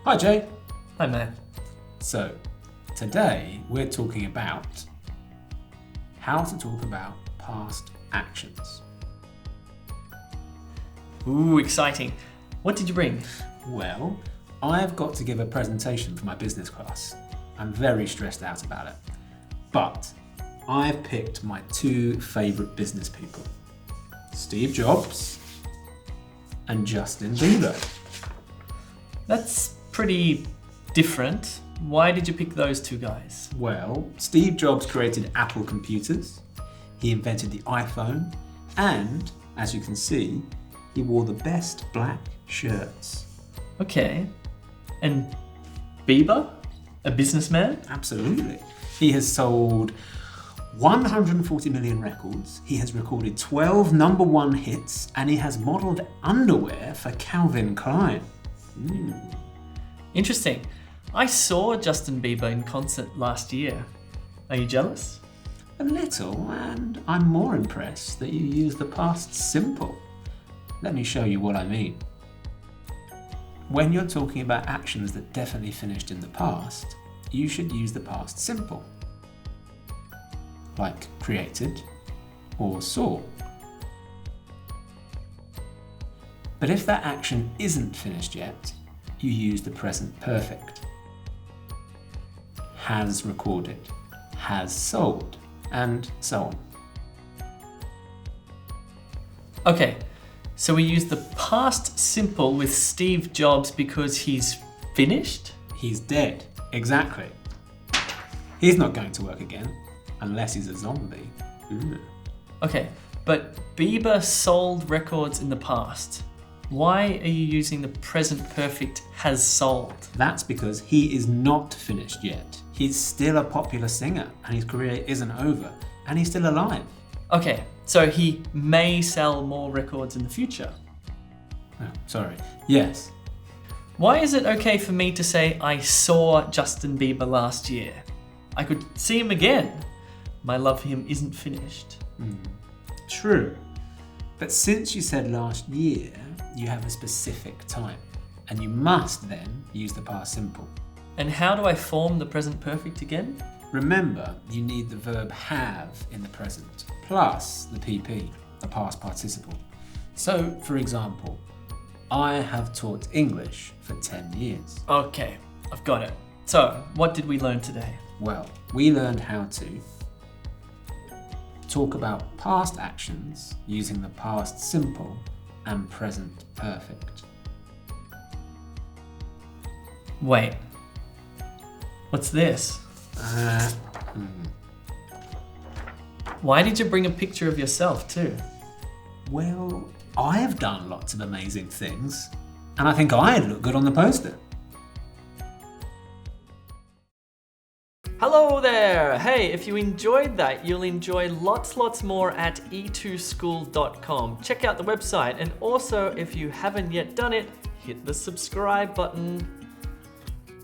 Hi Jay. Hi Matt. So, today we're talking about how to talk about past actions. Ooh, exciting. What did you bring? Well, I've got to give a presentation for my business class. I'm very stressed out about it. But I've picked my two favourite business people, Steve Jobs and Justin Bieber. That's pretty different. Why did you pick those two guys? Well, Steve Jobs created Apple computers, he invented the iPhone, and, as you can see, he wore the best black shirts. Okay. And Bieber? A businessman? Absolutely. He has sold 140 million records, he has recorded 12 number one hits, and he has modelled underwear for Calvin Klein. Interesting. I saw Justin Bieber in concert last year. Are you jealous? A little, and I'm more impressed that you use the past simple. Let me show you what I mean. When you're talking about actions that definitely finished in the past, you should use the past simple, like created or saw. But if that action isn't finished yet, you use the present perfect. Has recorded, has sold, and so on. Okay, so we use the past simple with Steve Jobs because he's finished? He's dead, exactly. He's not going to work again, unless he's a zombie. Okay, but Bieber sold records in the past. Why are you using the present perfect has sold? That's because he is not finished yet. He's still a popular singer, and his career isn't over, and he's still alive. Okay, so he may sell more records in the future. Oh, sorry. Yes. Why is it okay for me to say I saw Justin Bieber last year? I could see him again. My love for him isn't finished. True. But since you said last year, you have a specific time, and you must then use the past simple. And how do I form the present perfect again? Remember, you need the verb have in the present, plus the PP, the past participle. So, for example, I have taught English for 10 years. Okay, I've got it. So, what did we learn today? Well, we learned how to talk about past actions using the past simple and present perfect. Wait, what's this? Why did you bring a picture of yourself too? Well, I've done lots of amazing things, and I think I'd look good on the poster. Hello there! Hey, if you enjoyed that, you'll enjoy lots more at e2school.com. Check out the website, and also if you haven't yet done it, hit the subscribe button.